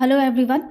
Hello everyone.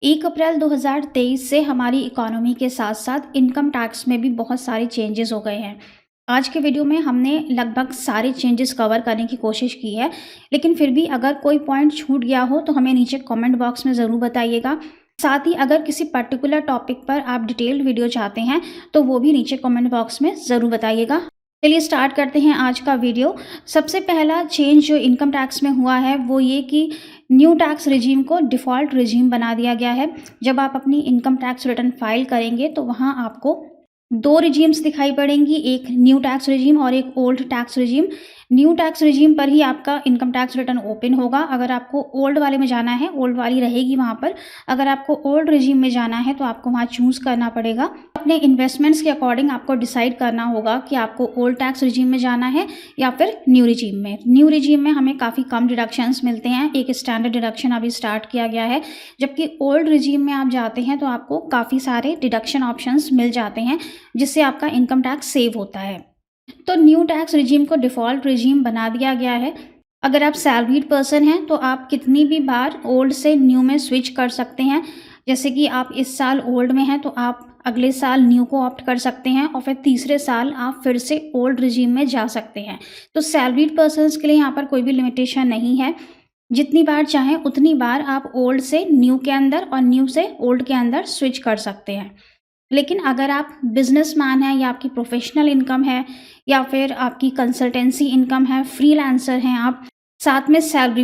1 अप्रैल 2023 से हमारी economy के साथ साथ इनकम टैक्स में भी बहुत सारे चेंजेस हो गए हैं। आज के वीडियो में हमने लगभग सारे चेंजेस कवर करने की कोशिश की है, लेकिन फिर भी अगर कोई पॉइंट छूट गया हो तो हमें नीचे कमेंट बॉक्स में ज़रूर बताइएगा। साथ ही अगर किसी पर्टिकुलर टॉपिक पर आप डिटेल्ड वीडियो चाहते हैं तो वो भी नीचे कमेंट बॉक्स में ज़रूर बताइएगा। चलिए स्टार्ट करते हैं आज का वीडियो। सबसे पहला चेंज जो इनकम टैक्स में हुआ है वो ये कि न्यू टैक्स रिजीम को डिफ़ॉल्ट रिजीम बना दिया गया है। जब आप अपनी इनकम टैक्स रिटर्न फाइल करेंगे तो वहाँ आपको 2 रिजीम्स दिखाई पड़ेंगी, एक न्यू टैक्स रिजीम और एक old tax regime. New tax regime पर ही आपका इनकम टैक्स रिटर्न ओपन होगा। अगर आपको ओल्ड वाले में जाना है, ओल्ड वाली रहेगी वहाँ पर। अगर आपको ओल्ड रिजीम में जाना है तो आपको वहाँ चूज़ करना पड़ेगा। अपने इन्वेस्टमेंट्स के अकॉर्डिंग आपको डिसाइड करना होगा कि आपको ओल्ड टैक्स रिजीम में जाना है या फिर न्यू रिजीम में। न्यू रिजीम में हमें काफ़ी कम डिडक्शंस मिलते हैं। एक स्टैंडर्ड डिडक्शन अभी स्टार्ट किया गया है, जबकि ओल्ड रिजीम में आप जाते हैं तो आपको काफ़ी सारे डिडक्शन ऑप्शंस मिल जाते हैं, जिससे आपका इनकम टैक्स सेव होता है। तो न्यू टैक्स रिजीम को डिफ़ॉल्ट रिजीम बना दिया गया है। अगर आप सैलरीड पर्सन हैं तो आप कितनी भी बार ओल्ड से न्यू में स्विच कर सकते हैं। जैसे कि आप इस साल ओल्ड में हैं तो आप अगले साल न्यू को ऑप्ट कर सकते हैं और फिर तीसरे साल आप फिर से ओल्ड रिजीम में जा सकते हैं। तो सैलरीड पर्सन्स के लिए यहाँ पर कोई भी लिमिटेशन नहीं है। जितनी बार चाहें उतनी बार आप ओल्ड से न्यू के अंदर और न्यू से ओल्ड के अंदर स्विच कर सकते हैं। लेकिन अगर आप बिजनेसमैन हैं या आपकी प्रोफेशनल इनकम है या फिर आपकी कंसल्टेंसी इनकम है, फ्रीलांसर हैं आप, साथ में सैलरी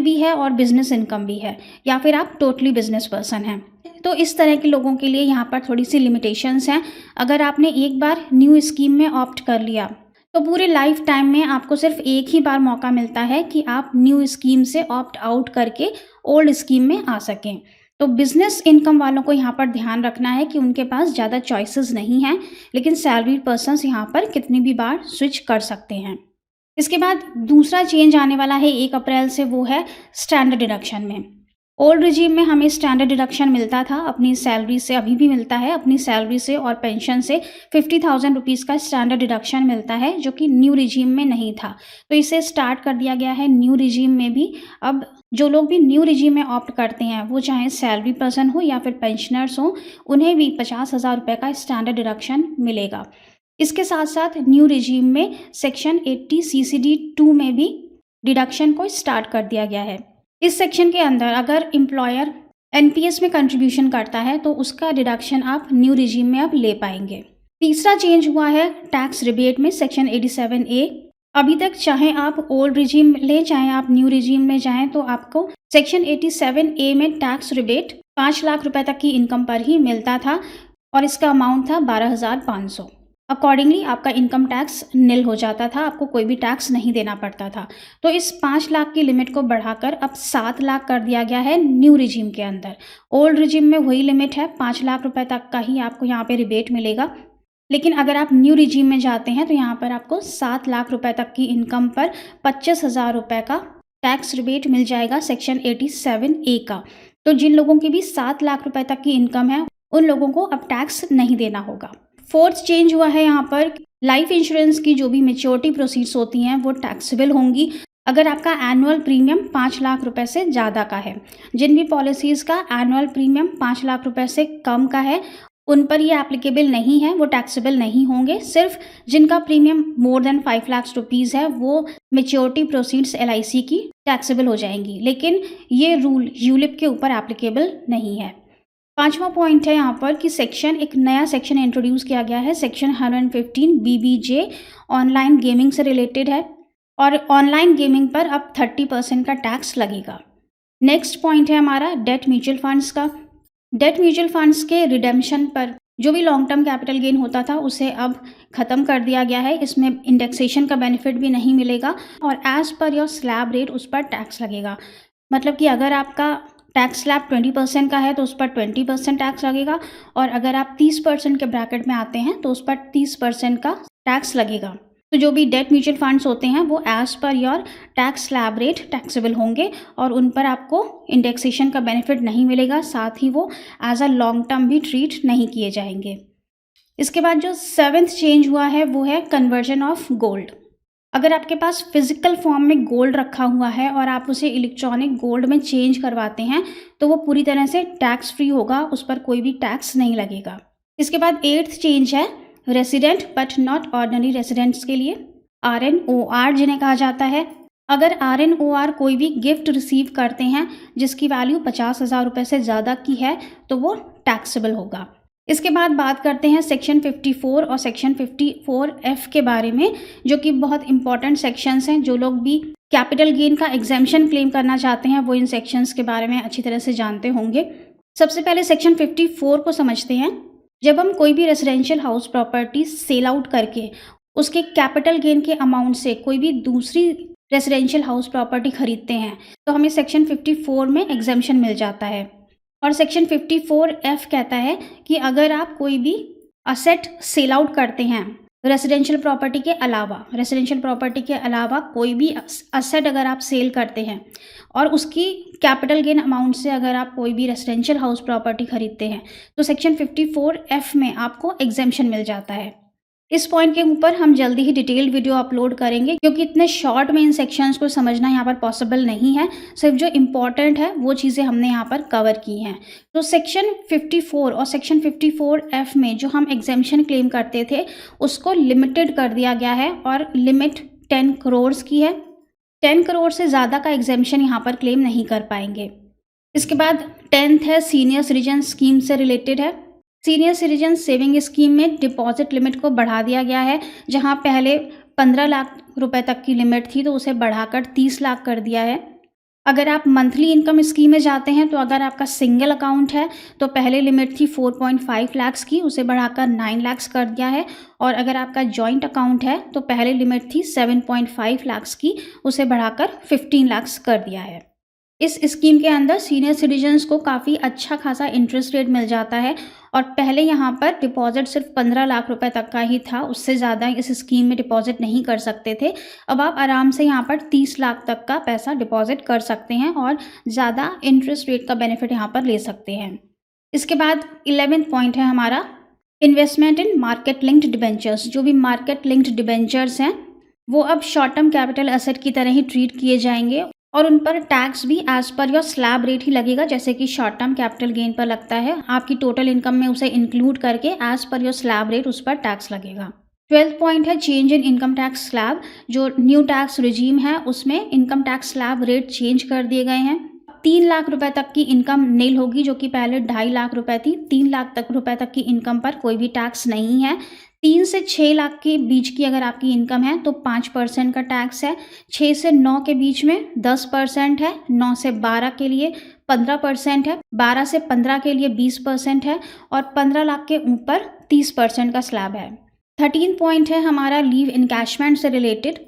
भी है और बिजनेस इनकम भी है, या फिर आप टोटली बिजनेस पर्सन हैं, तो इस तरह के लोगों के लिए यहाँ पर थोड़ी सी लिमिटेशंस हैं। अगर आपने एक बार न्यू स्कीम में ऑप्ट कर लिया तो पूरे लाइफ टाइम में आपको सिर्फ एक ही बार मौका मिलता है कि आप न्यू स्कीम से ऑप्ट आउट करके ओल्ड स्कीम में आ सकें। तो बिजनेस इनकम वालों को यहाँ पर ध्यान रखना है कि उनके पास ज़्यादा चॉइसेस नहीं हैं, लेकिन सैलरीड पर्सन्स यहाँ पर कितनी भी बार स्विच कर सकते हैं। इसके बाद दूसरा चेंज आने वाला है 1 अप्रैल से, वो है स्टैंडर्ड डिडक्शन में। ओल्ड रिजीम में हमें स्टैंडर्ड डिडक्शन मिलता था अपनी सैलरी से, अभी भी मिलता है, अपनी सैलरी से और पेंशन से 50,000 रुपीज़ का स्टैंडर्ड डिडक्शन मिलता है, जो कि न्यू रिजीम में नहीं था। तो इसे स्टार्ट कर दिया गया है न्यू रिजीम में भी। अब जो लोग भी न्यू रिजीम में ऑप्ट करते हैं, वो चाहे सैलरी पर्सन हो या फिर पेंशनर्स हो, उन्हें भी 50,000 रुपये का स्टैंडर्ड डिडक्शन मिलेगा। इसके साथ साथ न्यू रिजीम में सेक्शन 80 CCD 2 में भी डिडक्शन को स्टार्ट कर दिया गया है। इस सेक्शन के अंदर अगर एम्प्लॉयर NPS में कंट्रीब्यूशन करता है तो उसका डिडक्शन आप न्यू रिजीम में अब ले पाएंगे। तीसरा चेंज हुआ है टैक्स रिबेट में, सेक्शन 87A। अभी तक चाहे आप ओल्ड रिजीम लें चाहे आप न्यू रिजीम में जाएं तो आपको सेक्शन 87A में टैक्स रिबेट 5 लाख रुपए तक की इनकम पर ही मिलता था और इसका अमाउंट था 12,500। अकॉर्डिंगली आपका इनकम टैक्स निल हो जाता था, आपको कोई भी टैक्स नहीं देना पड़ता था। तो इस 5 लाख की लिमिट को बढ़ाकर अब 7 लाख कर दिया गया है न्यू रिजीम के अंदर। ओल्ड रिजीम में वही लिमिट है, 5 लाख रुपए तक का ही आपको यहाँ पे रिबेट मिलेगा। लेकिन अगर आप न्यू रिजीम में जाते हैं तो यहाँ पर आपको 7 लाख रुपए तक की इनकम पर 25,000 रुपये का टैक्स रिबेट मिल जाएगा सेक्शन 87A का। तो जिन लोगों की भी 7 लाख रुपए तक की इनकम है उन लोगों को अब टैक्स नहीं देना होगा। फोर्थ चेंज हुआ है यहाँ पर, लाइफ इंश्योरेंस की जो भी मैच्योरिटी प्रोसीड्स होती हैं वो टैक्सेबल होंगी अगर आपका एनुअल प्रीमियम 5 लाख रुपए से ज़्यादा का है। जिन भी पॉलिसीज़ का एनुअल प्रीमियम 5 लाख रुपए से कम का है उन पर ये एप्लीकेबल नहीं है, वो टैक्सेबल नहीं होंगे। सिर्फ जिनका premium more than 5 lakh rupees है वो मैच्योरिटी प्रोसीड्स LIC की टैक्सेबल हो जाएंगी, लेकिन ये रूल यूलिप के ऊपर एप्लीकेबल नहीं है। पांचवा पॉइंट है यहाँ पर कि एक नया सेक्शन इंट्रोड्यूस किया गया है, सेक्शन 115 BBJ ऑनलाइन गेमिंग से रिलेटेड है और ऑनलाइन गेमिंग पर अब 30% का टैक्स लगेगा। नेक्स्ट पॉइंट है हमारा डेट म्यूचुअल फंड्स का। डेट म्यूचुअल फंड्स के रिडेम्पशन पर जो भी लॉन्ग टर्म कैपिटल गेन होता था उसे अब ख़त्म कर दिया गया है। इसमें इंडेक्सेशन का बेनिफिट भी नहीं मिलेगा और as per your slab rate उस पर टैक्स लगेगा। मतलब कि अगर आपका टैक्स स्लैब 20% का है तो उस पर 20% टैक्स लगेगा और अगर आप 30% के ब्रैकेट में आते हैं तो उस पर 30% का टैक्स लगेगा। तो जो भी डेट म्यूचुअल फंड्स होते हैं वो as per your tax slab rate taxable होंगे और उन पर आपको इंडेक्सेशन का बेनिफिट नहीं मिलेगा, साथ ही वो एज अ लॉन्ग टर्म भी ट्रीट नहीं किए जाएंगे। इसके बाद जो 7th चेंज हुआ है वो है कन्वर्जन ऑफ गोल्ड। अगर आपके पास फिजिकल फॉर्म में गोल्ड रखा हुआ है और आप उसे इलेक्ट्रॉनिक गोल्ड में चेंज करवाते हैं तो वो पूरी तरह से टैक्स फ्री होगा, उस पर कोई भी टैक्स नहीं लगेगा। इसके बाद 8th चेंज है resident but not ordinary residents के लिए RNOR जिन्हें कहा जाता है। अगर RNOR कोई भी गिफ्ट रिसीव करते हैं जिसकी वैल्यू 50,000 रुपये से ज़्यादा की है तो वो टैक्सेबल होगा। इसके बाद बात करते हैं सेक्शन 54 और सेक्शन 54F के बारे में, जो कि बहुत इंपॉर्टेंट सेक्शंस हैं। जो लोग भी कैपिटल गेन का एग्जेम्पशन क्लेम करना चाहते हैं वो इन सेक्शंस के बारे में अच्छी तरह से जानते होंगे। सबसे पहले सेक्शन 54 को समझते हैं। जब हम कोई भी residential house property sell out करके उसके कैपिटल गेन के अमाउंट से कोई भी दूसरी रेजिडेंशियल हाउस प्रॉपर्टी खरीदते हैं तो हमें सेक्शन 54 में एग्जेम्पशन मिल जाता है। और सेक्शन 54F कहता है कि अगर आप कोई भी असेट सेल आउट करते हैं रेजिडेंशियल प्रॉपर्टी के अलावा कोई भी असेट अगर आप सेल करते हैं और उसकी कैपिटल गेन अमाउंट से अगर आप कोई भी रेजिडेंशियल हाउस प्रॉपर्टी खरीदते हैं तो सेक्शन 54F में आपको एग्जेम्पशन मिल जाता है। इस पॉइंट के ऊपर हम जल्दी ही डिटेल्ड वीडियो अपलोड करेंगे क्योंकि इतने शॉर्ट में इन सेक्शंस को समझना यहाँ पर पॉसिबल नहीं है। सिर्फ जो इम्पॉर्टेंट है वो चीज़ें हमने यहाँ पर कवर की हैं। तो सेक्शन 54 और सेक्शन 54F में जो हम एग्जेम्पशन क्लेम करते थे उसको लिमिटेड कर दिया गया है और लिमिट 10 करोड़ की है। 10 करोड़ से ज़्यादा का एग्जेम्पशन यहाँ पर क्लेम नहीं कर पाएंगे। इसके बाद 10th है सीनियर सिटीजन स्कीम से रिलेटेड है। सीनियर सिटीजन सेविंग स्कीम में डिपॉजिट लिमिट को बढ़ा दिया गया है। जहां पहले 15 लाख रुपए तक की लिमिट थी तो उसे बढ़ाकर 30 लाख कर दिया है। अगर आप मंथली इनकम स्कीम में जाते हैं तो अगर आपका सिंगल अकाउंट है तो पहले लिमिट थी 4.5 लाख की, उसे बढ़ाकर 9 लाख कर दिया है। और अगर आपका जॉइंट अकाउंट है तो पहले लिमिट थी 7.5 लाख की, उसे बढ़ाकर 15 लाख कर दिया है। इस स्कीम के अंदर सीनियर सिटीजन्स को काफ़ी अच्छा खासा इंटरेस्ट रेट मिल जाता है और पहले यहाँ पर डिपॉजिट सिर्फ 15 लाख रुपए तक का ही था, उससे ज़्यादा इस स्कीम में डिपॉजिट नहीं कर सकते थे। अब आप आराम से यहाँ पर 30 लाख तक का पैसा डिपॉजिट कर सकते हैं और ज़्यादा इंटरेस्ट रेट का बेनिफिट यहाँ पर ले सकते हैं। इसके बाद 11th पॉइंट है हमारा इन्वेस्टमेंट इन मार्केट लिंक्ड डिबेंचर्स। जो भी मार्केट लिंक्ड डिबेंचर्स हैं वो अब शॉर्ट टर्म कैपिटल एसेट की तरह ही ट्रीट किए जाएंगे और उन पर टैक्स भी as per your slab rate ही लगेगा, जैसे कि शॉर्ट टर्म कैपिटल गेन पर लगता है। आपकी टोटल इनकम में उसे इंक्लूड करके as per your slab rate उस पर टैक्स लगेगा। 12th पॉइंट है change in income tax slab. जो न्यू टैक्स रिजीम है उसमें income tax slab rate change कर दिए गए हैं। 3 लाख रुपए तक की इनकम नील होगी, जो कि पहले 2.5 लाख रुपए थी। 3 लाख रुपए तक की इनकम पर कोई भी टैक्स नहीं है। 3 से 6 लाख के बीच की अगर आपकी इनकम है तो 5% का टैक्स है। 6 से 9 के बीच में 10% है। 9 से 12 के लिए 15% है। 12 से 15 के लिए 20% है और 15 लाख के ऊपर 30% का स्लैब है। 13 पॉइंट है हमारा लीव इनकैशमेंट से रिलेटेड।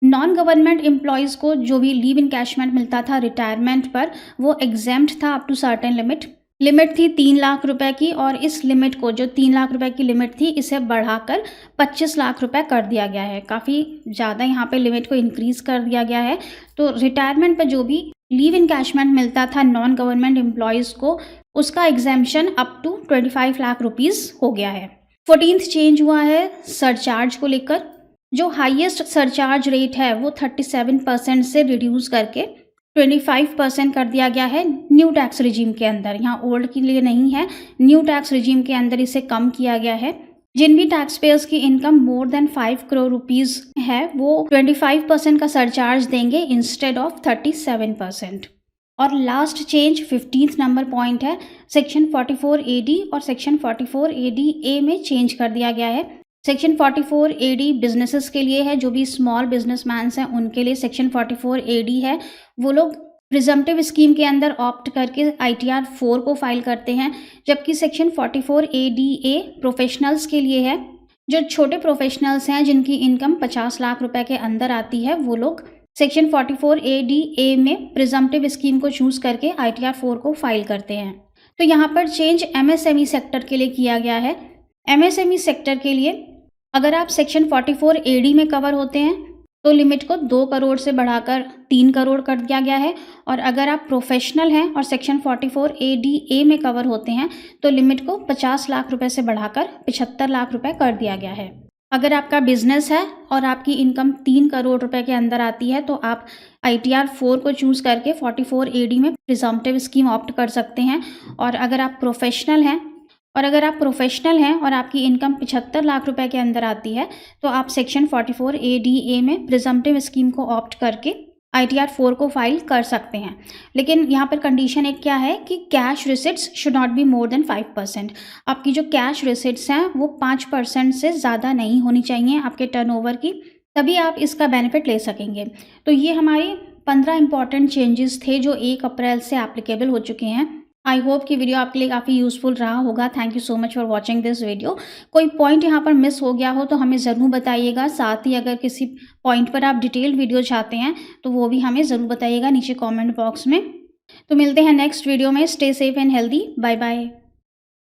नॉन गवर्नमेंट एम्प्लॉयज़ को जो भी लीव इनकैशमेंट मिलता था रिटायरमेंट पर वो एग्जेम्प्ट था अप टू सर्टेन लिमिट थी 3 लाख रुपए की और इस लिमिट को, जो 3 लाख रुपए की लिमिट थी, इसे बढ़ाकर 25 लाख रुपए कर दिया गया है। काफ़ी ज़्यादा यहाँ पे लिमिट को इंक्रीज़ कर दिया गया है। तो रिटायरमेंट पर जो भी लीव इनकैशमेंट मिलता था नॉन गवर्नमेंट एम्प्लॉयज़ को उसका exemption up to 25 lakh rupees हो गया है। 14th चेंज हुआ है सरचार्ज को लेकर। जो हाईएस्ट सरचार्ज रेट है वो 37% से रिड्यूस करके 25% कर दिया गया है न्यू टैक्स रिजीम के अंदर। यहाँ ओल्ड के लिए नहीं है, न्यू टैक्स रिजीम के अंदर इसे कम किया गया है। जिन भी टैक्स पेयर्स की income more than 5 crore rupees है वो 25% का सरचार्ज देंगे इंस्टेड ऑफ 37%। और last change 15th number point है सेक्शन 44AD और सेक्शन 44ADA में चेंज कर दिया गया है। सेक्शन 44AD बिजनेसेस के लिए है, जो भी स्मॉल बिजनेसमैन्स हैं उनके लिए सेक्शन 44AD है। वो लोग प्रिजम्पटिव स्कीम के अंदर ऑप्ट करके ITR 4 को फाइल करते हैं, जबकि सेक्शन 44ADA प्रोफेशनल्स के लिए है। जो छोटे प्रोफेशनल्स हैं जिनकी इनकम 50 लाख रुपए के अंदर आती है वो लोग सेक्शन 44ADA में प्रिजम्पटिव स्कीम को चूज़ करके ITR 4 को फाइल करते हैं। तो यहाँ पर चेंज MSME सेक्टर के लिए किया गया है। MSME सेक्टर के लिए अगर आप सेक्शन 44AD में कवर होते हैं तो लिमिट को 2 करोड़ से बढ़ाकर 3 करोड़ कर दिया गया है और अगर आप प्रोफेशनल हैं और सेक्शन 44ADA में कवर होते हैं तो लिमिट को 50 लाख रुपए से बढ़ाकर 75 लाख रुपए कर दिया गया है। अगर आपका बिजनेस है और आपकी इनकम 3 करोड़ रुपए के अंदर आती है तो आप ITR 4 को चूज़ करके 44 AD में प्रिजम्पटिव स्कीम ऑप्ट कर सकते हैं। और अगर आप प्रोफेशनल हैं और आपकी इनकम 75 लाख रुपए के अंदर आती है तो आप सेक्शन 44 ADA में प्रिजम्पटिव स्कीम को ऑप्ट करके ITR 4 को फाइल कर सकते हैं। लेकिन यहाँ पर कंडीशन एक क्या है कि cash receipts should not be more than 5%। आपकी जो कैश रिसिट्स हैं वो 5% से ज़्यादा नहीं होनी चाहिए आपके टर्नओवर की, तभी आप इसका बेनिफिट ले सकेंगे। तो ये हमारे 15 इंपॉर्टेंट चेंजेस थे जो 1 अप्रैल से एप्लीकेबल हो चुके हैं। आई होप कि वीडियो आपके लिए काफ़ी यूज़फुल रहा होगा। Thank you so much for watching this video. कोई पॉइंट यहाँ पर मिस हो गया हो तो हमें ज़रूर बताइएगा। साथ ही अगर किसी पॉइंट पर आप डिटेल वीडियो चाहते हैं तो वो भी हमें ज़रूर बताइएगा नीचे कमेंट बॉक्स में। तो मिलते हैं नेक्स्ट वीडियो में। Stay safe and healthy. Bye bye.